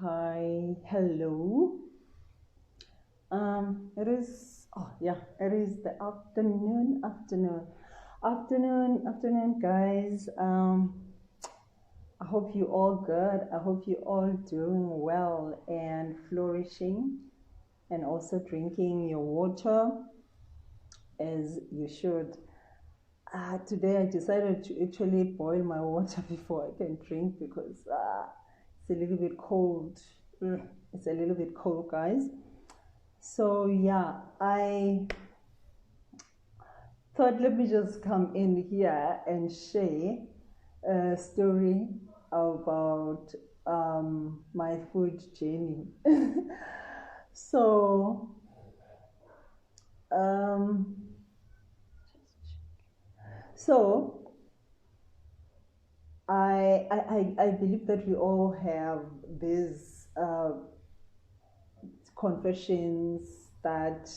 Hi, hello. It is the afternoon, guys. I hope you all good. I hope you all doing well and flourishing, and also drinking your water as you should. Today I decided to actually boil my water before I can drink because it's a little bit cold. It's a little bit cold, guys. So yeah, I thought let me just come in here and share a story about my food journey. so um, so I believe that we all have these confessions that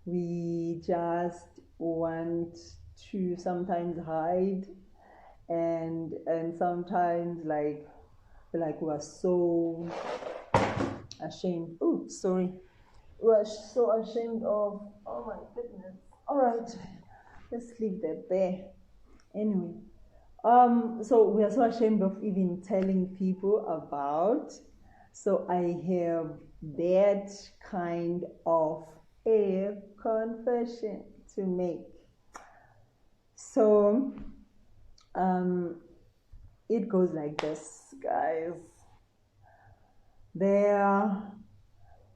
we just want to sometimes hide, and sometimes like we're so ashamed. Oh, sorry. We're so ashamed of. Oh my goodness. All right, let's leave that there. Anyway, so we are so ashamed of even telling people about. So I have that kind of a confession to make. So um, it goes like this, guys. There,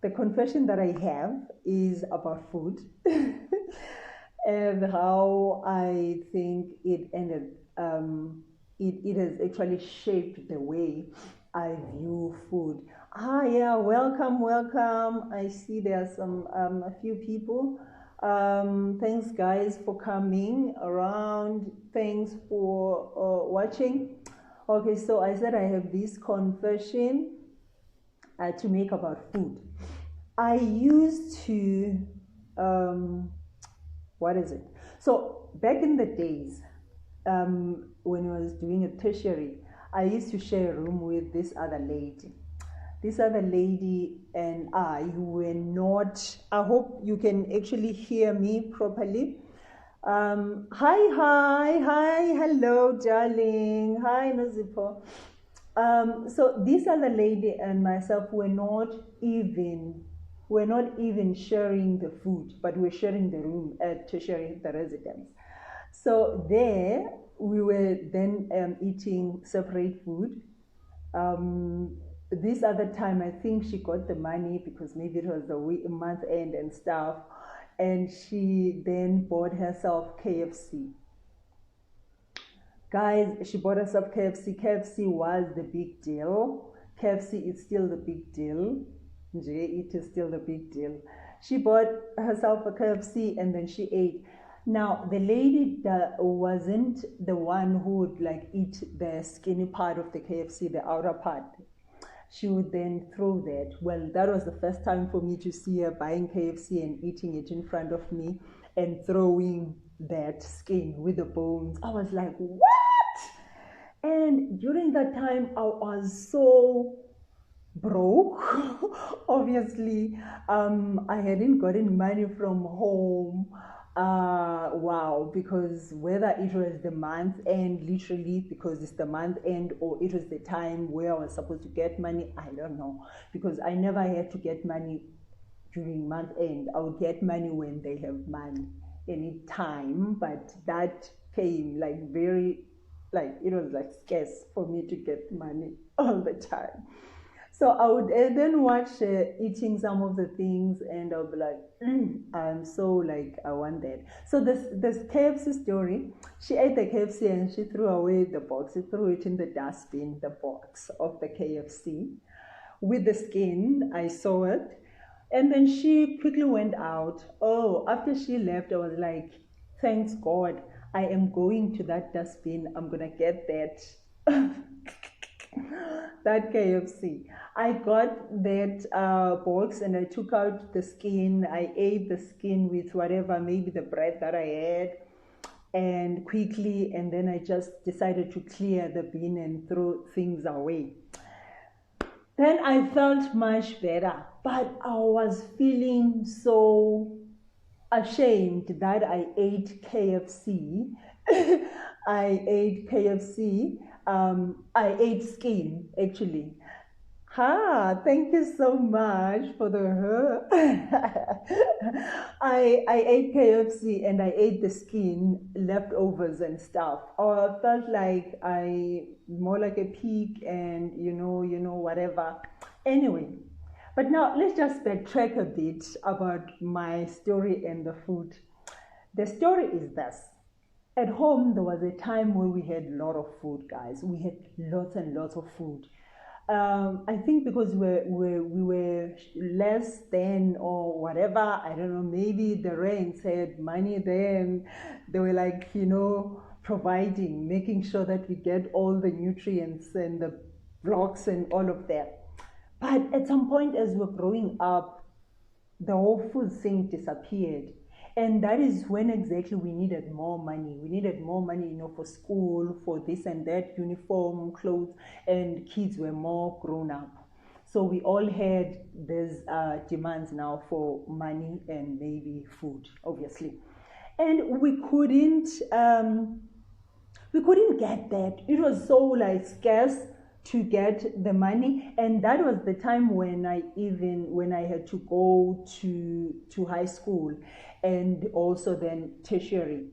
the confession that I have is about food and how I think it ended. It has actually shaped the way I view food. Yeah, welcome. I see there are some a few people. Thanks, guys, for coming around. Thanks for watching. Okay, so I said I have this confession to make about food. I used to, what is it? So back in the days, when I was doing a tertiary, I used to share a room with this other lady. This other lady and I were not, I hope you can actually hear me properly. Hi, hello, darling. Hi, Nozipo. So this other lady and myself were not even sharing the food, but we're sharing the room at tertiary, the residence. So there we were then eating separate food. This other time, I think she got the money because maybe it was the month end and stuff, and she then bought herself KFC. Guys, she bought herself KFC. KFC was the big deal. KFC is still the big deal. It is still the big deal. She bought herself a KFC and then she ate. Now, the lady that wasn't the one who would like eat the skinny part of the KFC, the outer part. She would then throw that. Well, that was the first time for me to see her buying KFC and eating it in front of me and throwing that skin with the bones. I was like, what? And during that time, I was so broke. Obviously, I hadn't gotten money from home. Wow, because whether it was the month end, literally because it's the month end, or it was the time where I was supposed to get money, I don't know. Because I never had to get money during month end. I would get money when they have money any time, but that came like very, like it was like scarce for me to get money all the time. So I would then watch eating some of the things, and I'll be like, I'm so like I want that. So this KFC story, she ate the KFC and she threw away the box. She threw it in the dustbin, the box of the KFC with the skin. I saw it, and then she quickly went out. Oh, after she left, I was like, thanks God, I am going to that dustbin. I'm gonna get that. That KFC. I got that box and I took out the skin. I ate the skin with whatever, maybe the bread that I had, and quickly, and then I just decided to clear the bin and throw things away. Then I felt much better, but I was feeling so ashamed that I ate KFC. I ate KFC. I ate skin actually. Thank you so much for the I ate KFC and I ate the skin, leftovers and stuff. I felt like I more like a pig and whatever. Anyway, but now let's just backtrack a bit about my story and the food. The story is this. At home, there was a time where we had a lot of food, guys. We had lots and lots of food. I think because we were less than or whatever, I don't know, maybe the rents had money then. They were like, providing, making sure that we get all the nutrients and the blocks and all of that. But at some point, as we're growing up, the whole food thing disappeared. And that is when exactly we needed more money. We needed more money, for school, for this and that, uniform, clothes, and kids were more grown up. So we all had these demands now for money and maybe food, obviously. And we couldn't get that. It was so like scarce to get the money, and that was the time when I had to go to high school and also then tertiary.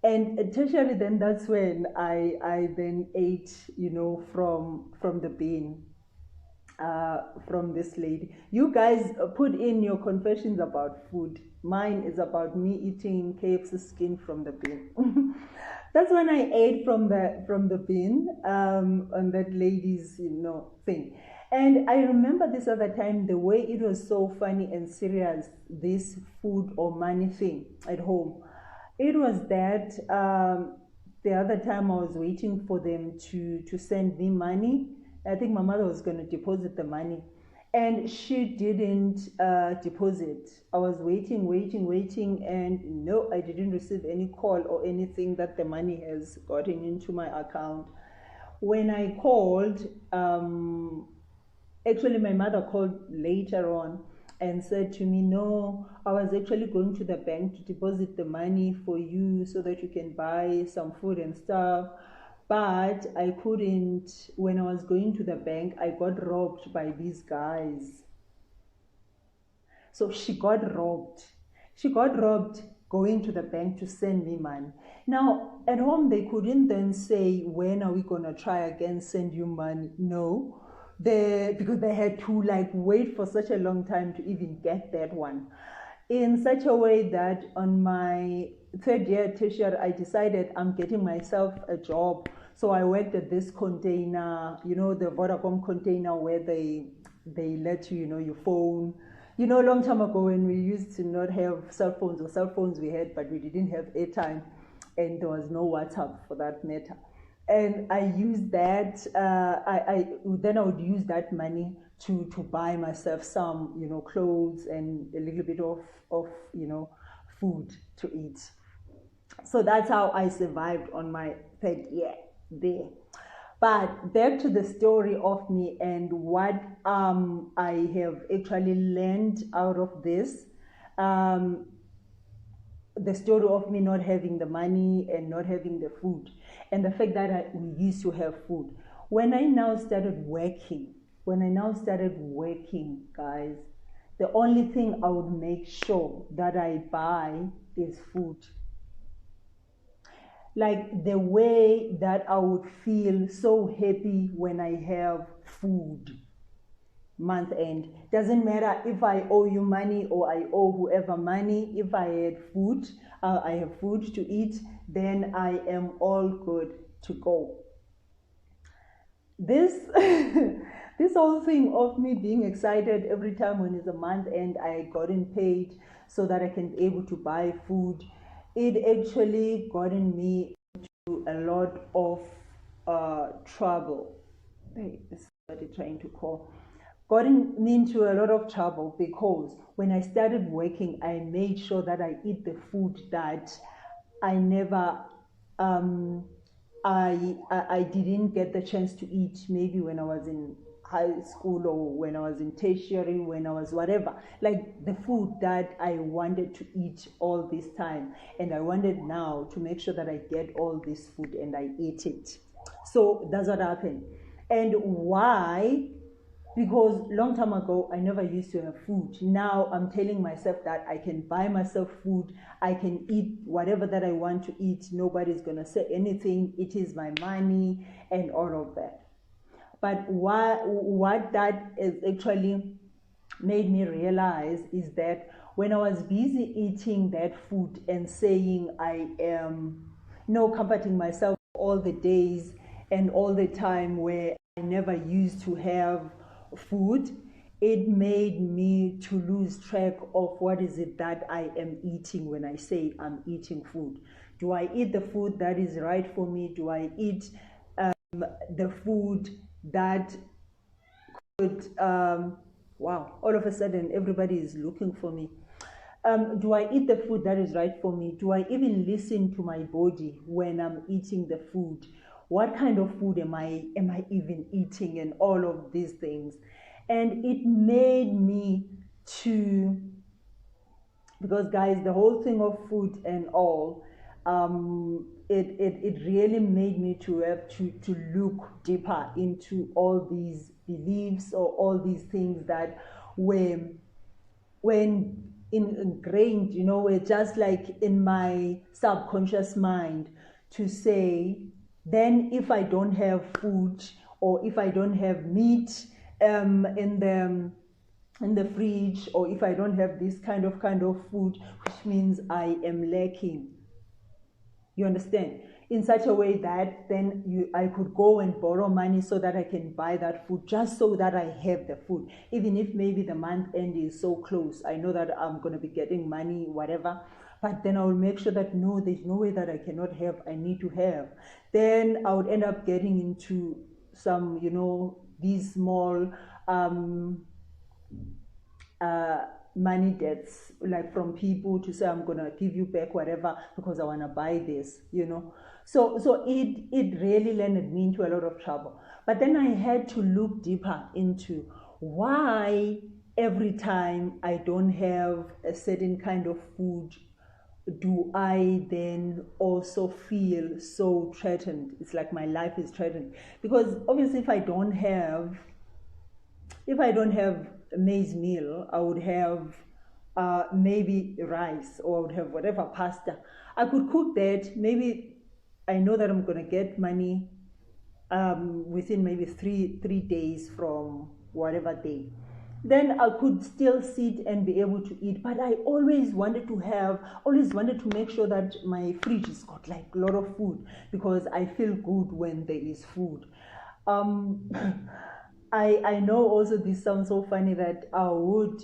And at tertiary, then that's when I then ate from the bin, from this lady. You guys put in your confessions about food. Mine is about me eating KFC skin from the bin. That's when I ate from the bin, on that lady's thing. And I remember this other time, the way it was so funny and serious, this food or money thing at home. It was that the other time I was waiting for them to send me money. I think my mother was going to deposit the money, and she didn't deposit. I was waiting, and no, I didn't receive any call or anything that the money has gotten into my account. When I called, actually my mother called later on and said to me, no, I was actually going to the bank to deposit the money for you so that you can buy some food and stuff. But I couldn't. When I was going to the bank, I got robbed by these guys. So she got robbed. She got robbed going to the bank to send me money. Now, at home, they couldn't then say, when are we going to try again, send you money? No, because they had to wait for such a long time to even get that one. In such a way that on my third year tertiary, I decided I'm getting myself a job. So I worked at this container, the Vodacom container where they let you, your phone. A long time ago when we used to not have cell phones, or cell phones we had, but we didn't have airtime, and there was no WhatsApp for that matter. And I used that, I would use that money to buy myself some, clothes and a little bit of food to eat. So that's how I survived on my third year there. But back to the story of me and what I have actually learned out of this. The story of me not having the money and not having the food, and the fact that we used to have food. When I now started working, guys, the only thing I would make sure that I buy is food. Like the way that I would feel so happy when I have food month end. Doesn't matter if I owe you money or I owe whoever money. If I had food, I have food to eat, then I am all good to go. This this whole thing of me being excited every time when it's a month end I gotten paid so that I can be able to buy food, it actually gotten me into a lot of trouble. Hey, this is what I'm trying to call. Gotten me into a lot of trouble because when I started working, I made sure that I eat the food that I never, I didn't get the chance to eat maybe when I was in high school or when I was in tertiary, when I was whatever, like the food that I wanted to eat all this time, and I wanted now to make sure that I get all this food and I eat it. So that's what happened. And why? Because long time ago I never used to have food. Now I'm telling myself that I can buy myself food, I can eat whatever that I want to eat, nobody's gonna say anything, it is my money and all of that. But what that is actually made me realize is that when I was busy eating that food and saying I am, comforting myself all the days and all the time where I never used to have food, it made me to lose track of what is it that I am eating when I say I'm eating food. Do I eat the food that is right for me? Do I eat the food that could, wow, all of a sudden everybody is looking for me. Do I eat the food that is right for me? Do I even listen to my body when I'm eating the food? What kind of food am I even eating, and all of these things? And it made me to, because guys, the whole thing of food and all, it really made me to have to look deeper into all these beliefs or all these things that were when ingrained, were just like in my subconscious mind, to say, then if I don't have food, or if I don't have meat in the fridge, or if I don't have this kind of food, which means I am lacking. You understand? In such a way that then I could go and borrow money so that I can buy that food, just so that I have the food. Even if maybe the month end is so close, I know that I'm going to be getting money, whatever. But then I will make sure that no, there's no way that I cannot have, I need to have. Then I would end up getting into some, these small money debts, like from people, to say I'm gonna give you back whatever because I wanna buy this, So it really landed me into a lot of trouble. But then I had to look deeper into why every time I don't have a certain kind of food, do I then also feel so threatened? It's like my life is threatened. Because obviously if I don't have maize meal, I would have maybe rice, or I would have whatever pasta. I could cook that. Maybe I know that I'm going to get money within maybe three days from whatever day. Then I could still sit and be able to eat. But I always wanted to make sure that my fridge has got like a lot of food, because I feel good when there is food. I know also this sounds so funny that I would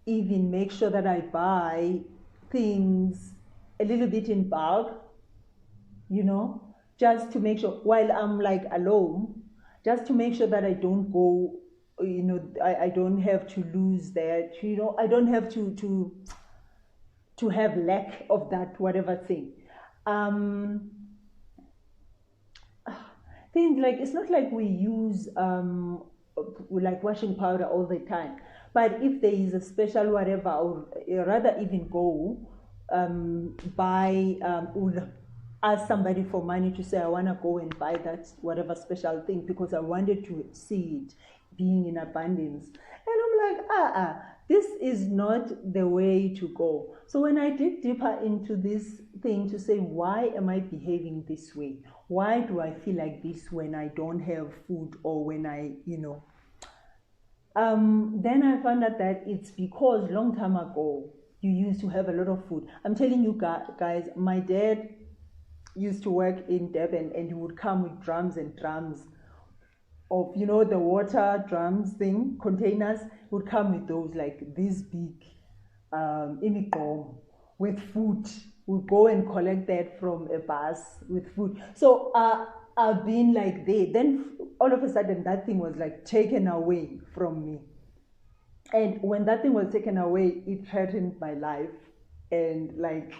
even make sure that I buy things a little bit in bulk, just to make sure, while I'm like alone, just to make sure that I don't go, I don't have to lose that, I don't have to have lack of that whatever thing. Things like, it's not like we use like washing powder all the time, but if there is a special whatever, I would rather even go buy ask somebody for money to say I want to go and buy that whatever special thing, because I wanted to see it being in abundance. And I'm like, this is not the way to go. So when I dig deeper into this thing to say, why am I behaving this way? Why do I feel like this when I don't have food, or when I, then I found out that it's because long time ago, you used to have a lot of food. I'm telling you guys, my dad used to work in Durban, and he would come with drums and drums of, the water drums thing, containers, would come with those, like this big, imigqom, with food. We'd go and collect that from a bus with food. So I've been like there. Then all of a sudden that thing was like taken away from me. And when that thing was taken away, it threatened my life. And like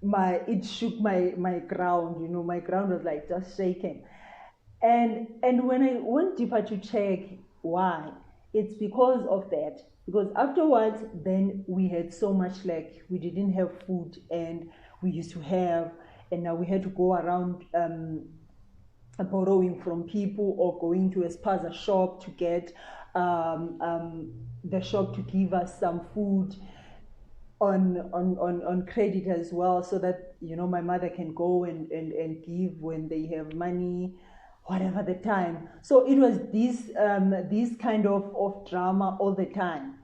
it shook my ground, my ground was like just shaking. And when I went deeper to check, Why? It's because of that. Because afterwards, then we had so much, like we didn't have food, and we used to have, and now we had to go around borrowing from people or going to a spaza shop to get the shop to give us some food on credit as well, so that my mother can go and give when they have money, whatever the time. So it was this kind of drama all the time.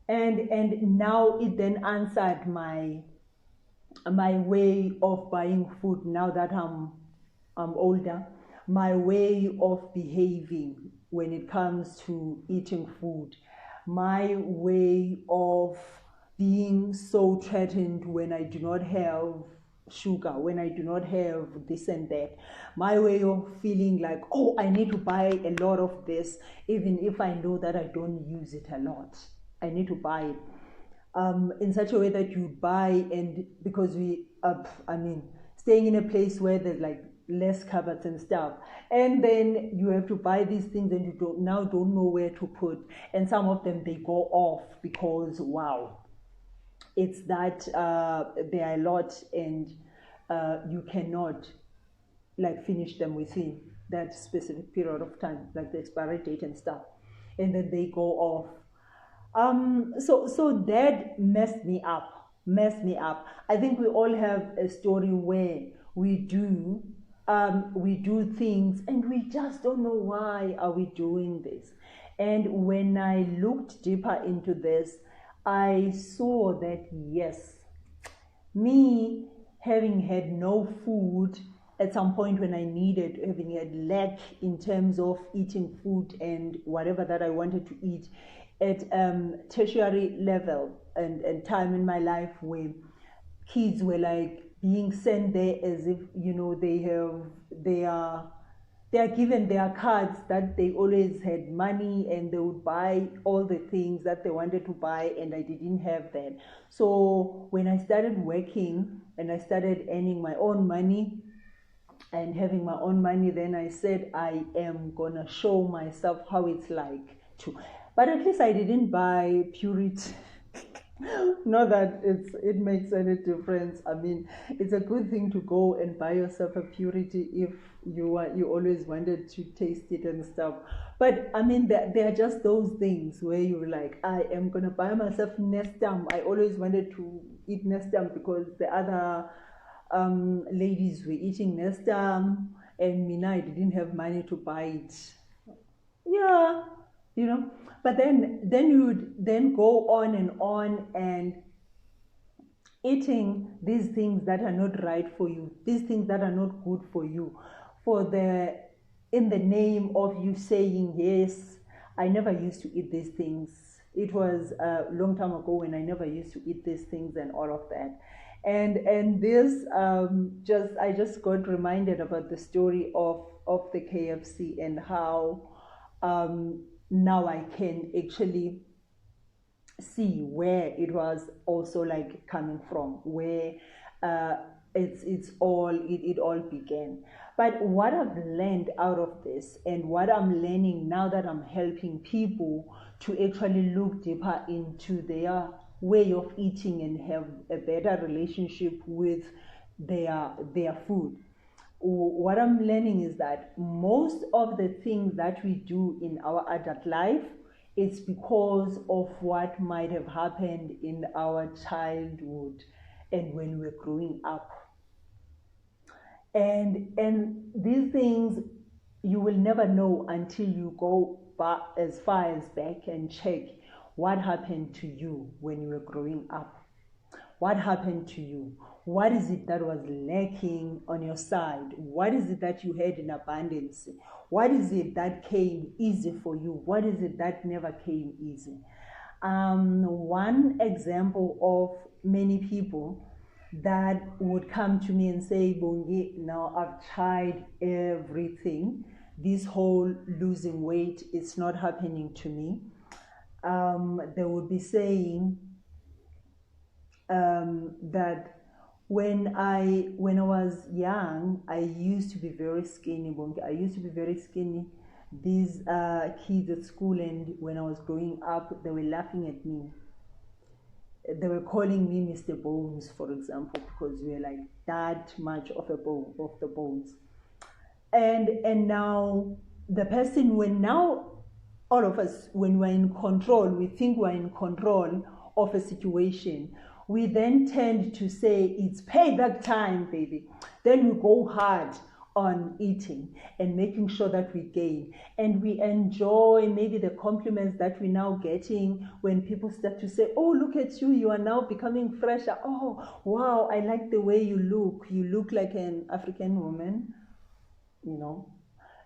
And now it then answered my way of buying food now that I'm older, my way of behaving when it comes to eating food, my way of being so threatened when I do not have sugar, when I do not have this and that, my way of feeling like, oh, I need to buy a lot of this, even if I know that I don't use it a lot. I need to buy it in such a way that you buy, and because staying in a place where there's like less cupboards and stuff, and then you have to buy these things and you don't know where to put, and some of them they go off because wow, it's that they are a lot, and you cannot like finish them within that specific period of time, like the expiry date and stuff, and then they go off. So that messed me up. I think we all have a story where we do things and we just don't know why are we doing this. And when I looked deeper into this, I saw that yes, me having had no food at some point when I needed, having had lack in terms of eating food and whatever that I wanted to eat at tertiary level and time in my life where kids were like being sent there as if they are given their cards that they always had money and they would buy all the things that they wanted to buy, and I didn't have that. So when I started working and I started earning my own money and having my own money, then I said I am gonna show myself how it's like to. But at least I didn't buy Purity. Not that it makes any difference. I mean, it's a good thing to go and buy yourself a Purity if you always wanted to taste it and stuff. But I mean, there are just those things where you're like, I am gonna buy myself Nestum. I always wanted to eat Nestum because the other ladies were eating Nestum, and me, I didn't have money to buy it. Yeah, but then you would then go on and eating these things that are not right for you, these things that are not good for you, in the name of you saying, yes, I never used to eat these things. It was a long time ago when I never used to eat these things and all of that. And this I just got reminded about the story of the KFC and how now I can actually see where it was also like coming from, where it all began. But what I've learned out of this, and what I'm learning now that I'm helping people to actually look deeper into their way of eating and have a better relationship with their food, what I'm learning is that most of the things that we do in our adult life, it's because of what might have happened in our childhood and when we're growing up. And these things you will never know until you go back as far as back and check what happened to you when you were growing up. What happened to you? What is it that was lacking on your side? What is it that you had in abundance? What is it that came easy for you? What is it that never came easy? One example of many people that would come to me and say, Bongi, now I've tried everything. This whole losing weight, it's not happening to me. They would be saying, that when I was young, I used to be very skinny. I used to be very skinny, these kids at school, and when I was growing up, they were laughing at me. They were calling me Mr. Bones, for example, because we were like that much of the bones. And now the person, when now all of us, when we're in control, we think we're in control of a situation, we then tend to say it's payback time, baby. Then we go hard on eating and making sure that we gain, and we enjoy maybe the compliments that we're now getting when people start to say, oh, look at you, you are now becoming fresher. Oh wow, I like the way you look like an African woman, you know,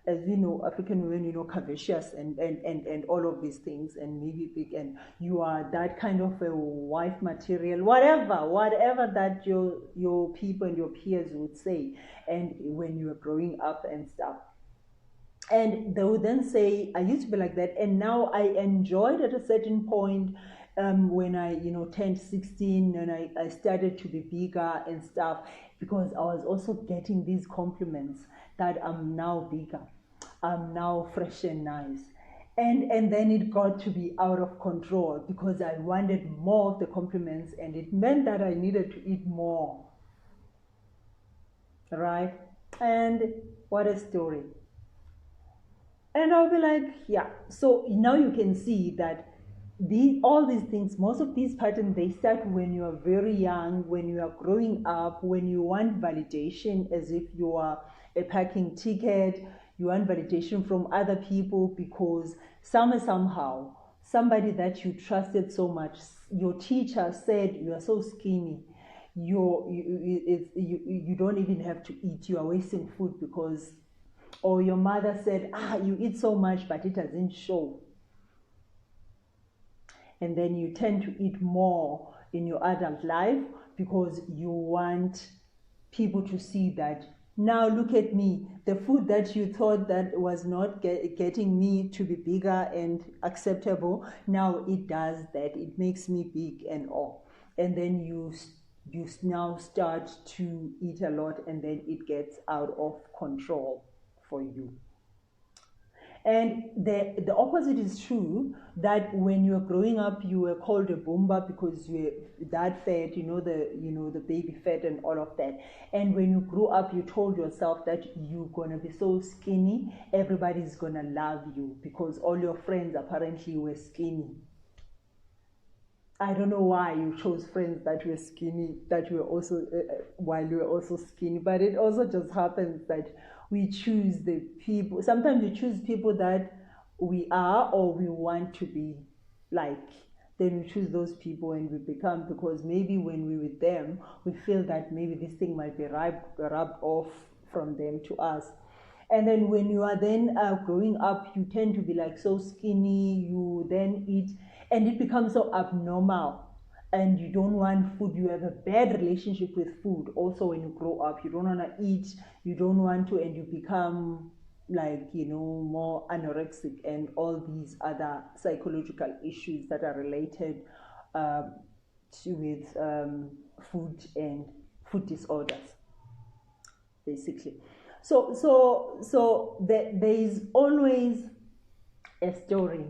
as we know, African women, you know, curvaceous and all of these things, and maybe big, and you are that kind of a wife material, whatever that your people and your peers would say, and when you are growing up and stuff. And they would then say, I used to be like that, and now I enjoyed at a certain point, when I, you know, turned 16, and I started to be bigger and stuff, because I was also getting these compliments that I'm now bigger, I'm now fresh and nice. And then it got to be out of control because I wanted more of the compliments, and it meant that I needed to eat more. Right? And what a story. And I'll be like, yeah. So now you can see that all these things, most of these patterns, they start when you are very young, when you are growing up, when you want validation as if you are a parking ticket, you want validation from other people because somehow, somebody that you trusted so much, your teacher said you are so skinny, you don't even have to eat, you are wasting food because, or your mother said, you eat so much, but it doesn't show. And then you tend to eat more in your adult life because you want people to see that, now look at me, the food that you thought that was not getting me to be bigger and acceptable, now it does that, it makes me big and all. And then you now start to eat a lot, and then it gets out of control for you. And the opposite is true, that when you're growing up, you were called a boomba because you were that fat, the baby fat and all of that. And when you grew up, you told yourself that you're gonna be so skinny, everybody's gonna love you because all your friends apparently were skinny. I don't know why you chose friends that were skinny, that were also while you were also skinny, but it also just happens that we choose the people. Sometimes we choose people that we are or we want to be like. Then we choose those people and we become, because maybe when we're with them, we feel that maybe this thing might be rubbed off from them to us. And then when you are then growing up, you tend to be like so skinny, you then eat, and it becomes so abnormal. And you don't want food, you have a bad relationship with food. Also, when you grow up, you don't want to eat, you don't want to, and you become like, more anorexic and all these other psychological issues that are related with food and food disorders, basically. So there is always a story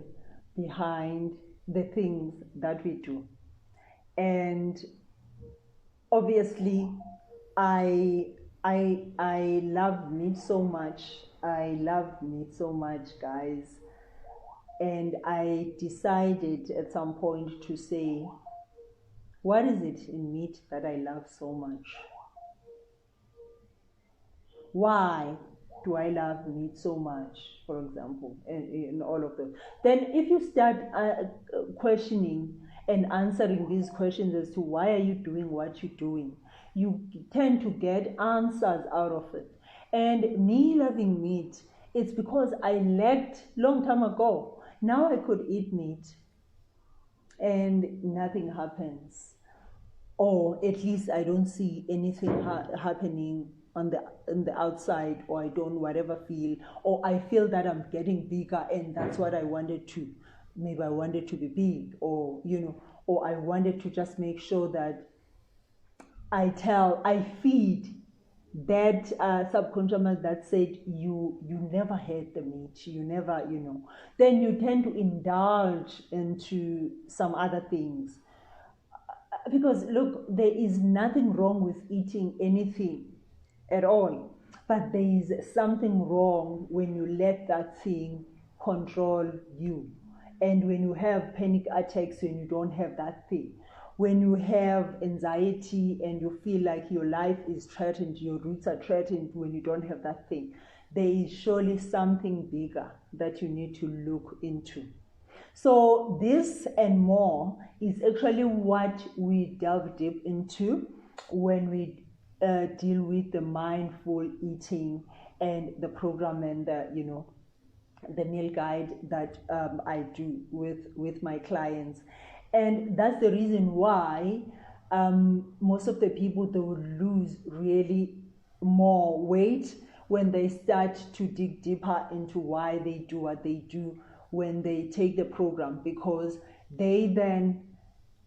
behind the things that we do. And obviously, I love meat so much. I love meat so much, guys. And I decided at some point to say, what is it in meat that I love so much? Why do I love meat so much, for example, in all of them? Then if you start questioning and answering these questions as to why are you doing what you're doing, you tend to get answers out of it. And me loving meat, it's because I lacked long time ago. Now I could eat meat and nothing happens, or at least I don't see anything happening on the outside, or I don't whatever feel, or I feel that I'm getting bigger and that's what I wanted to. Maybe I wanted to be big, or or I wanted to just make sure that I feed that subconscious mind that said you never had the meat, you never, then you tend to indulge into some other things. Because look, there is nothing wrong with eating anything at all, but there is something wrong when you let that thing control you, and when you have panic attacks when you don't have that thing, when you have anxiety and you feel like your life is threatened, your roots are threatened, when you don't have that thing, there is surely something bigger that you need to look into. So this and more is actually what we delve deep into when we deal with the mindful eating and the program and the meal guide that I do with my clients. And that's the reason why most of the people, they will lose really more weight when they start to dig deeper into why they do what they do when they take the program, because they then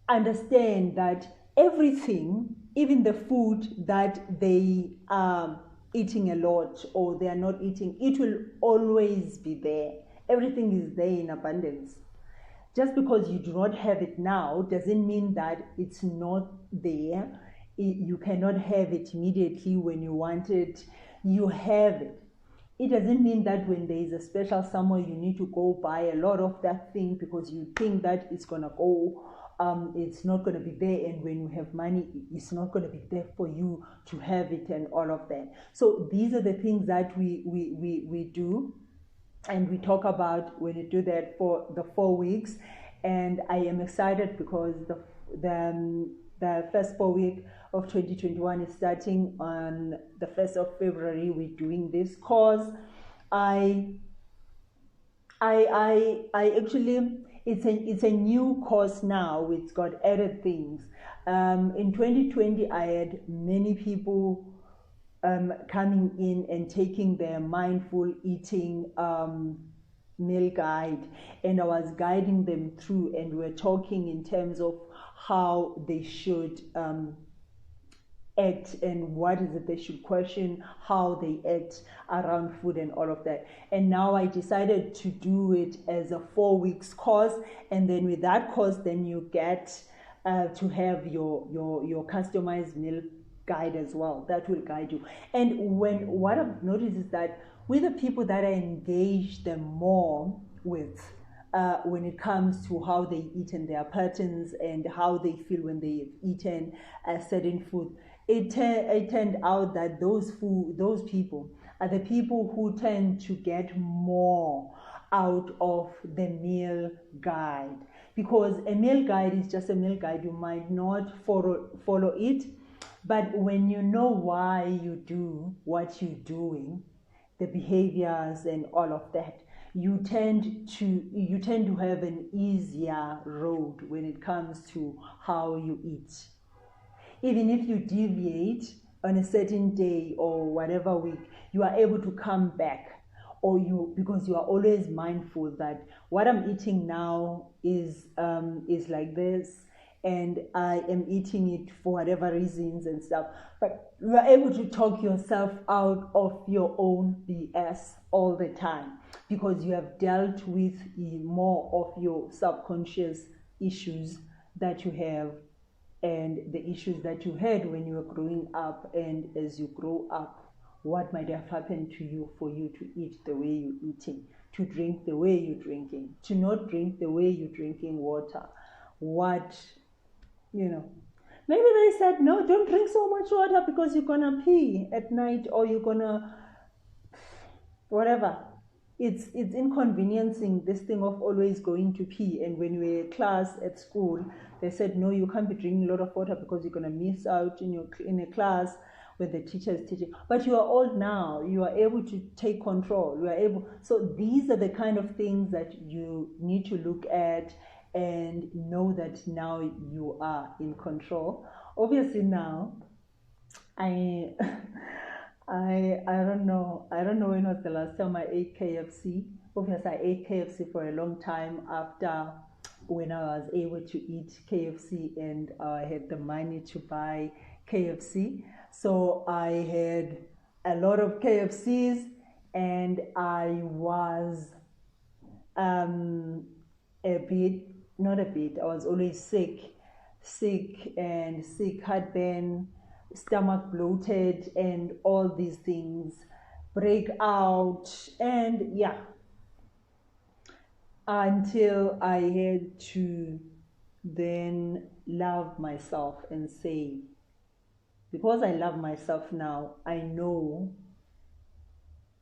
understand that everything, even the food that they are eating a lot or they are not eating, it will always be there. Everything is there in abundance. Just because you do not have it now doesn't mean that it's not there. You cannot have it immediately when you want it. You have it. It doesn't mean that when there is a special somewhere you need to go buy a lot of that thing because you think that it's going to go, it's not going to be there, and when you have money, it's not going to be there for you to have it and all of that. So these are the things that we do and we talk about when we do that for the 4 weeks. And I am excited because the first 4 week of 2021 is starting on the 1st of February. We're doing this course. I actually, it's a new course now. It's got added things. In 2020, I had many people coming in and taking their mindful eating meal guide, and I was guiding them through, and we're talking in terms of how they should act and what is it they should question, how they act around food and all of that. And now I decided to do it as a 4 weeks course, and then with that course then you get to have your customized meal guide as well that will guide you. And what I've noticed is that with the people that I engage them more with when it comes to how they eat and their patterns and how they feel when they've eaten a certain food, it turned out that those people are the people who tend to get more out of the meal guide, because a meal guide is just a meal guide. You might not follow it, but when you know why you do what you're doing, the behaviors and all of that, you tend to have an easier road when it comes to how you eat. Even if you deviate on a certain day or whatever week, you are able to come back, because you are always mindful that what I'm eating now is like this, and I am eating it for whatever reasons and stuff. But you are able to talk yourself out of your own BS all the time, because you have dealt with more of your subconscious issues that you have, and the issues that you had when you were growing up, and as you grow up, what might have happened to you for you to eat the way you're eating, to drink the way you're drinking, to not drink the way you're drinking water. Maybe they said, no, don't drink so much water because you're going to pee at night, or you're going to whatever. It's inconveniencing, this thing of always going to pee. And when we were in class at school, they said, no, you can't be drinking a lot of water because you're going to miss out in a class when the teacher is teaching. But you are old now. You are able to take control. You are able. So these are the kind of things that you need to look at and know that now you are in control. Obviously now, I don't know when was the last time I ate KFC. Obviously I ate KFC for a long time after when I was able to eat KFC and I had the money to buy KFC. So I had a lot of KFCs, and I was a bit, not a bit, I was always sick, heartburn, stomach bloated, and all these things break out. And yeah, until I had to then love myself and say, because I love myself now, I know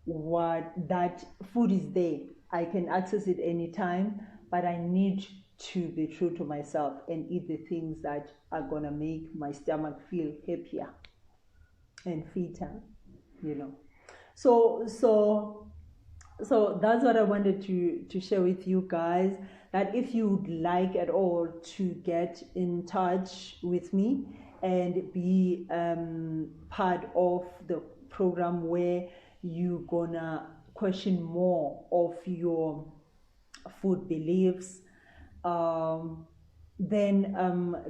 what that food is there. I can access it anytime, but I need to be true to myself and eat the things that are gonna make my stomach feel happier and fitter, you know. So that's what I wanted to share with you guys, that if you would like at all to get in touch with me and be part of the program where you're gonna question more of your food beliefs, then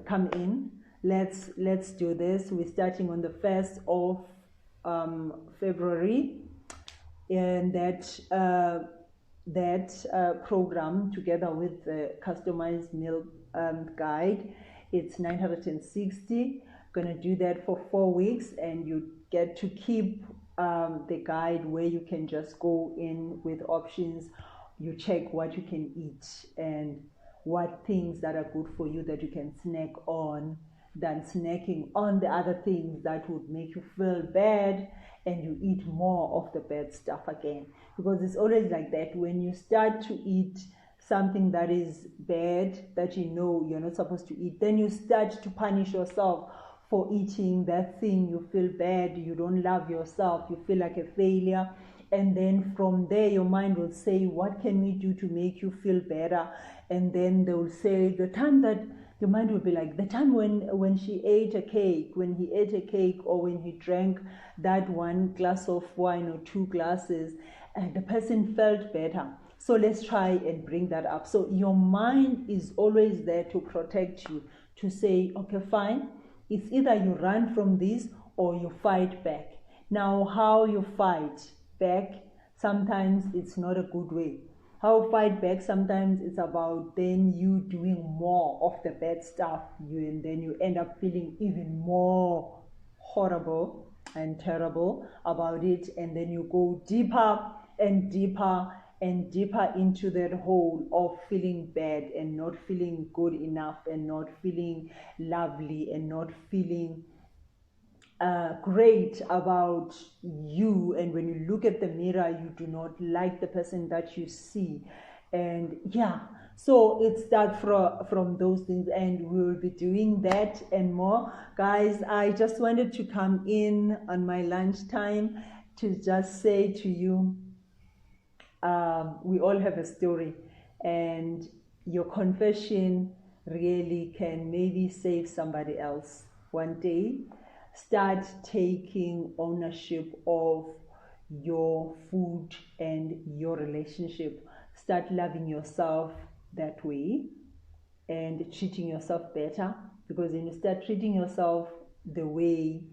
come in. Let's do this. We're starting on the 1st of February, and that program, together with the customized meal guide, it's 960. Gonna do that for 4 weeks, and you get to keep the guide where you can just go in with options. You check what you can eat and what things that are good for you that you can snack on, than snacking on the other things that would make you feel bad and you eat more of the bad stuff again. Because it's always like that. When you start to eat something that is bad, that you know you're not supposed to eat, then you start to punish yourself for eating that thing. You feel bad, you don't love yourself, you feel like a failure. And then from there your mind will say, what can we do to make you feel better? And then they will say, the time that your mind will be like, the time when she ate a cake, when he ate a cake, or when he drank that 1 glass of wine or 2 glasses, and the person felt better. So let's try and bring that up. So your mind is always there to protect you, to say, okay, fine, it's either you run from this or you fight back. Now, how you fight back, sometimes it's not a good way. How fight back, sometimes it's about then you doing more of the bad stuff, and then you end up feeling even more horrible and terrible about it, and then you go deeper and deeper and deeper into that hole of feeling bad and not feeling good enough and not feeling lovely and not feeling great about you. And when you look at the mirror, you do not like the person that you see. And yeah, so it starts from those things, and we will be doing that and more. Guys, I just wanted to come in on my lunchtime to just say to you, we all have a story, and your confession really can maybe save somebody else one day. Start taking ownership of your food and your relationship. Start loving yourself that way and treating yourself better, because when you start treating yourself the way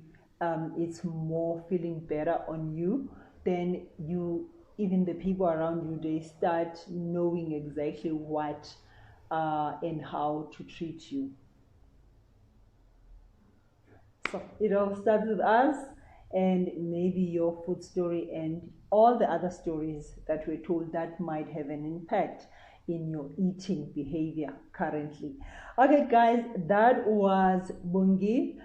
it's more feeling better on you, then you, even the people around you, they start knowing exactly what and how to treat you. So it all starts with us, and maybe your food story and all the other stories that we're told that might have an impact in your eating behavior currently. Okay, guys, that was Bungi,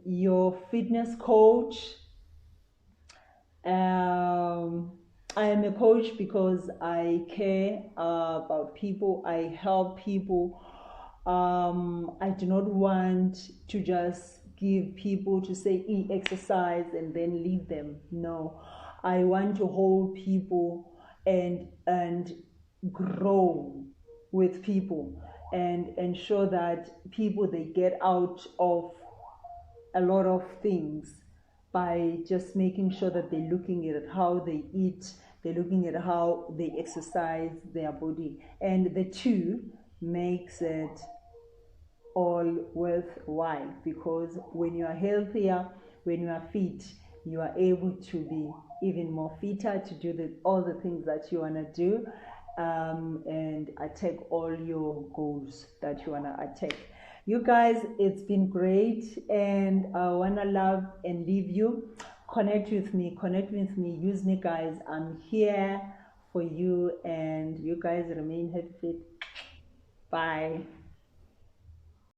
your fitness coach. I am a coach because I care about people. I help people. I do not want to just give people to say exercise and then leave them. No, I want to hold people and grow with people and ensure that people, they get out of a lot of things by just making sure that they're looking at how they eat, they're looking at how they exercise their body, and the two makes it all worthwhile, because when you are healthier, when you are fit, you are able to be even more fitter to do all the things that you want to do, and attack all your goals that you want to attack. You guys, it's been great, and I want to love and leave you. Connect with me, use me, guys. I'm here for you, and you guys remain healthy. Bye.